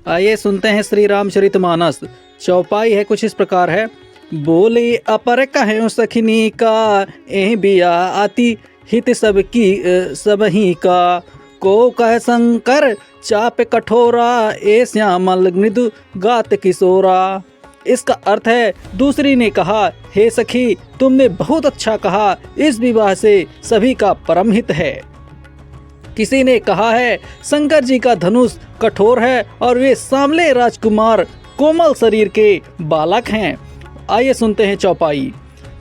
आइए सुनते हैं श्री रामचरितमानस। चौपाई है कुछ इस प्रकार है। बोले अपर कहें सखनी का, एह बिया आती हित सबही का। को कह शंकर चाप कठोरा, ए श्यामल मृदु गात किशोरा। इसका अर्थ है, दूसरी ने कहा, हे सखी तुमने बहुत अच्छा कहा, इस विवाह से सभी का परम हित है। किसी ने कहा है, शंकर जी का धनुष कठोर है और वे सांवले राजकुमार कोमल शरीर के बालक हैं। आइए सुनते हैं चौपाई।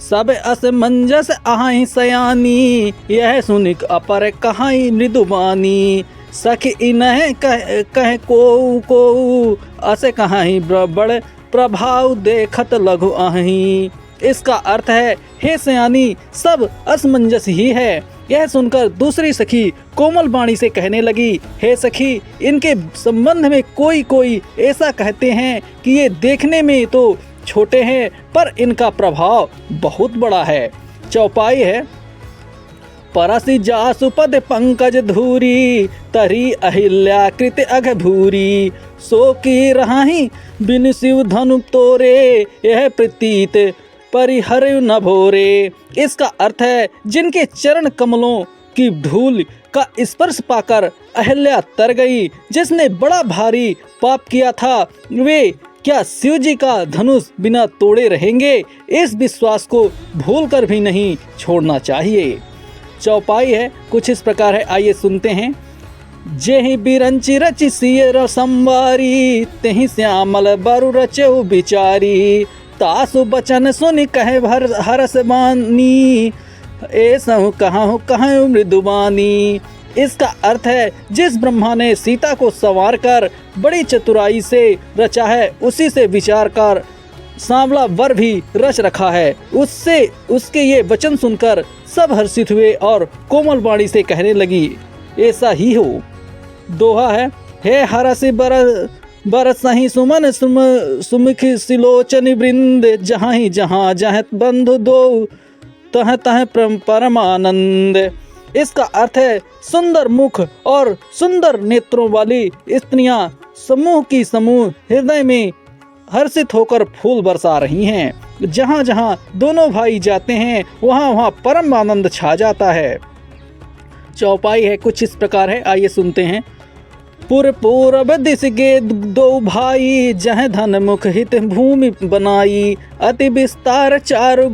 सब असमंजस आहाई सयानी, यह सुनिक अपर कहाई मृदुबानी। सख इन्हें कह को अस कहाई बड़ प्रभाव देखत लघु आही। इसका अर्थ है, हे सयानी सब असमंजस ही है। यह सुनकर दूसरी सखी कोमल वाणी से कहने लगी, हे सखी इनके संबंध में कोई ऐसा कहते हैं कि ये देखने में तो छोटे हैं पर इनका प्रभाव बहुत बड़ा है। चौपाई है। परसि जासु पद पंकज धूरी, तरी अहिल्या कृत अघ भूरी। सो की रहाही बिन शिव धनु तोरे, यह प्रतीत परिहर न भोरे। इसका अर्थ है, जिनके चरण कमलों की धूल का स्पर्श पाकर अहिल्या तर गई, जिसने बड़ा भारी पाप किया था, वे क्या शिव जी का धनुष बिना तोड़े रहेंगे? इस विश्वास को भूलकर भी नहीं छोड़ना चाहिए। चौपाई है कुछ इस प्रकार है। आइए सुनते हैं। जेहि बिरंचि रचि सिय संवारी, तेहि श्यामल बरु रचउ बिचारी। तासु बचन सुनि कहे हरस बानी, ऐसहु कहूँ मृदुबानी। इसका अर्थ है, जिस ब्रह्मा ने सीता को संवार कर बड़ी चतुराई से रचा है, उसी से विचार कर सांवला वर भी रच रखा है। उसके ये वचन सुनकर सब हर्षित हुए और कोमल वाणी से कहने लगी, ऐसा ही हो। दोहा है। हे हरसि बरस सही सुमन सुमुखी सिलोचन वृंद, जहाँ बंधु दो तह परमानंद। इसका अर्थ है, सुंदर मुख और सुंदर नेत्रों वाली स्त्रियां समूह हृदय में हर्षित होकर फूल बरसा रही हैं। जहाँ जहाँ दोनों भाई जाते हैं, वहाँ परम आनंद छा जाता है। चौपाई है कुछ इस प्रकार है। आइए सुनते हैं। पूरब दिस गे दो भाई, जह धन मुख हित भूमि बनाई। अति विस्तार चारु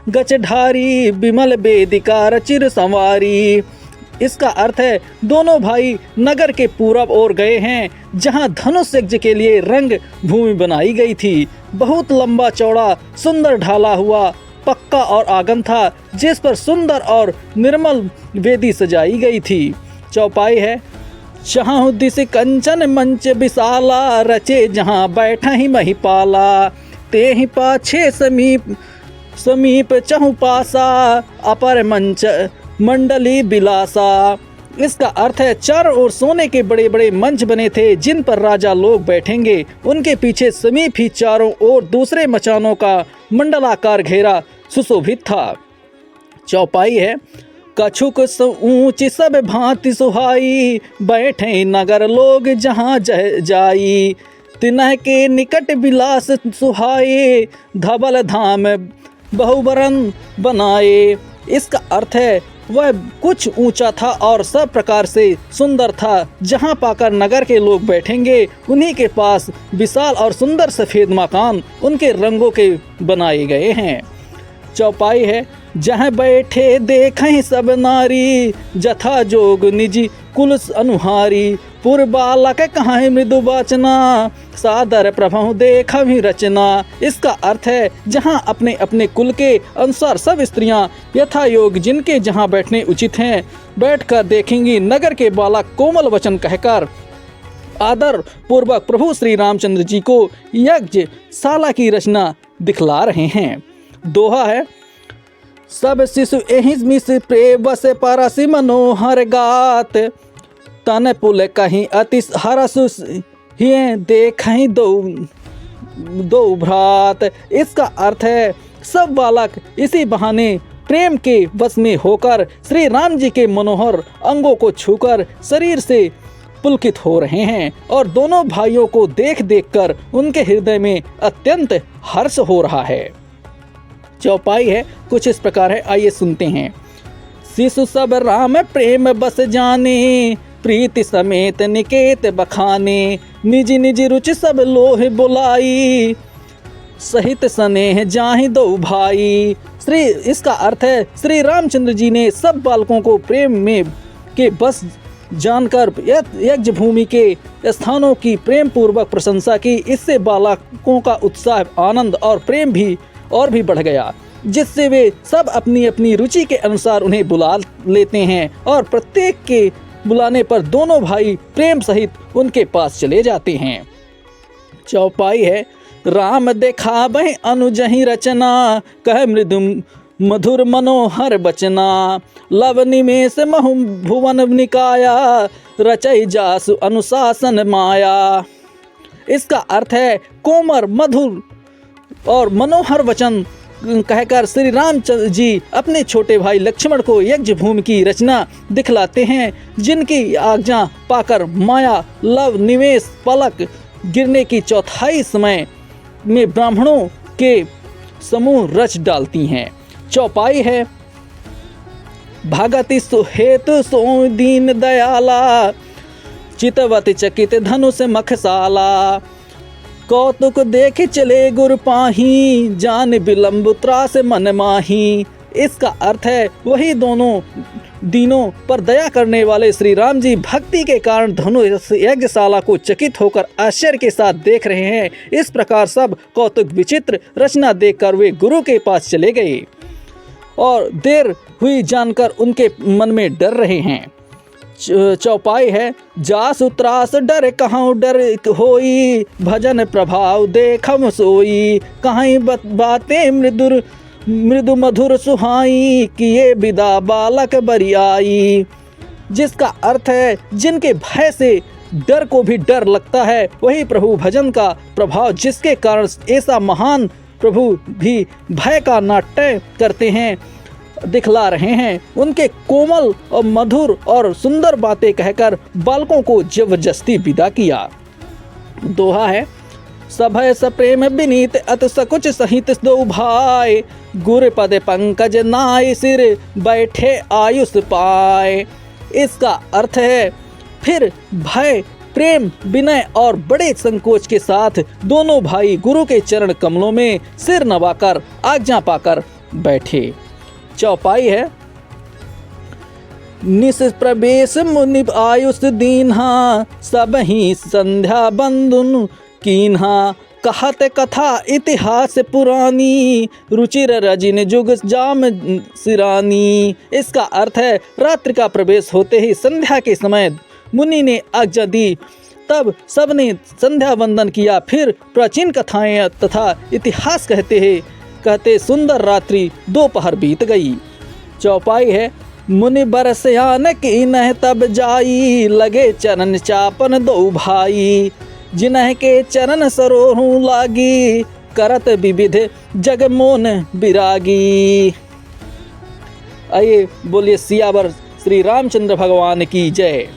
गच ढारी, विमल वेदिका रचिर संवारी। इसका अर्थ है, दोनों भाई नगर के पूरब ओर गए हैं, जहां धनुष यज्ञ के लिए रंग भूमि बनाई गई थी। बहुत लंबा चौड़ा सुंदर ढाला हुआ पक्का और आंगन था, जिस पर सुंदर और निर्मल वेदी सजाई गई थी। चौपाई है। जहाँ दिस कंचन मंच विशाला, रचे जहाँ बैठा ही महिपाला। ते ही पाछे समीप चहु पासा, अपर मंच मंडली बिलासा। इसका अर्थ है, चारों ओर सोने के बड़े बड़े मंच बने थे, जिन पर राजा लोग बैठेंगे। उनके पीछे समीप ही चारों ओर दूसरे मचानों का मंडलाकार घेरा सुशोभित था। चौपाई है। कछुक ऊंची सब भांति सुहाई, बैठे नगर लोग जहाँ जाई। तिनह के निकट विलास सुहाए, धवल धाम बहुबरन बनाए। इसका अर्थ है, वह कुछ ऊंचा था और सब प्रकार से सुंदर था। जहाँ पाकर नगर के लोग बैठेंगे, उन्हीं के पास विशाल और सुंदर सफ़ेद मकान उनके रंगों के बनाए गए हैं। चौपाई है। जहाँ बैठे देखें सब नारी, जथा जोग निजी कुल अनुहारी। पुर बालक कहाँ मृदु वाचना, सादर प्रभु देखा भी रचना। इसका अर्थ है, जहाँ अपने अपने कुल के अनुसार सब स्त्रियां यथा योग जिनके जहाँ बैठने उचित हैं, बैठकर देखेंगी। नगर के बालक कोमल वचन कहकर आदर पूर्वक प्रभु श्री रामचंद्र जी को यज्ञ शाला की रचना दिखला रहे हैं। दोहा है। सब शिशु एहि मिस प्रे बस परसि मनोहर गात, तन पुल कहीं अति हरसु हिय देखहीं दो भ्रात। इसका अर्थ है, सब बालक इसी बहाने प्रेम के वश में होकर श्री राम जी के मनोहर अंगों को छूकर शरीर से पुलकित हो रहे हैं और दोनों भाइयों को देख देख कर उनके हृदय में अत्यंत हर्ष हो रहा है। चौपाई है कुछ इस प्रकार है, आइए सुनते हैं। शिशु सब राम प्रेम बस जाने, प्रीति समेत निकेत बखाने, निज निज रुचि सब लोह बुलाई, सहित स्नेह जाहि दो भाई। इसका अर्थ है श्री रामचंद्र जी ने सब बालकों को प्रेम में के बस जानकर यज्ञ भूमि के स्थानों की प्रेम पूर्वक प्रशंसा की। इससे बालकों का उत्साह, आनंद और प्रेम भी और भी बढ़ गया, जिससे वे सब अपनी अपनी रुचि के अनुसार उन्हें बुला लेते हैं और प्रत्येक के बुलाने पर दोनों भाई प्रेम सहित उनके पास चले जाते हैं। चौपाई है राम देखाबहि अनुजहि रचना, कह मृदु मधुर मनोहर बचना, लव निमेष महु भुवन निकाया, रचई जासु अनुशासन माया। इसका अर्थ है कोमल मधुर और मनोहर वचन कहकर श्री रामचंद्र जी अपने छोटे भाई लक्ष्मण को यज्ञ भूमि की रचना दिखलाते हैं, जिनकी आज्ञा पाकर माया, लव, निवेश, पलक गिरने की चौथाई समय में ब्राह्मणों के समूह रच डालती हैं। चौपाई है भगति सुहेतु सो दीन दयाला, चितवत चकित धनुष मखसाला, कौतुक देख चले गुर पाही, जान बिलम्ब त्रास मन माही। इसका अर्थ है वही दोनों दीनों पर दया करने वाले श्री राम जी भक्ति के कारण धनुष यज्ञशाला को चकित होकर आश्चर्य के साथ देख रहे हैं। इस प्रकार सब कौतुक विचित्र रचना देखकर वे गुरु के पास चले गए और देर हुई जानकर उनके मन में डर रहे हैं। चौपाई है जासु त्रास डर कहाँ डर होई, भजन प्रभाव देखम सोई, कहीं बातें मृदु मधुर सुहाई, किए विदा बालक बरियाई। जिसका अर्थ है जिनके भय से डर को भी डर लगता है, वही प्रभु भजन का प्रभाव जिसके कारण ऐसा महान प्रभु भी भय का नाट्य करते हैं दिखला रहे हैं। उनके कोमल और मधुर और सुंदर बातें कहकर बालकों को जबरदस्ती विदा किया। दोहा है सभय सप्रेम विनीत अत सकुच सहित दो भाई, गुर पद पंकज नाय सिर बैठे आयुष पाए। इसका अर्थ है फिर भय, प्रेम, विनय और बड़े संकोच के साथ दोनों भाई गुरु के चरण कमलों में सिर नवाकर आज्ञा पाकर बैठे। चौपाई है निस प्रवेश मुनि आयुष दीन्हा, सब ही संध्या बंधुन कीन्हा, कहत कथा इतिहास पुरानी, रुचिर रजिन जुग जाम सिरानी। इसका अर्थ है रात्रि का प्रवेश होते ही संध्या के समय मुनि ने आज्ञा दी, तब सबने संध्या वंदन किया। फिर प्राचीन कथाएं तथा इतिहास कहते सुंदर रात्रि दोपहर बीत गई। चौपाई है मुनि बरसयान की नह तब जाई, लगे चरण चापन दो भाई, जिन्ह के चरण सरोहूं लागी, करत विविध जगमोन विरागी। आइए बोलिए सियावर श्री रामचंद्र भगवान की जय।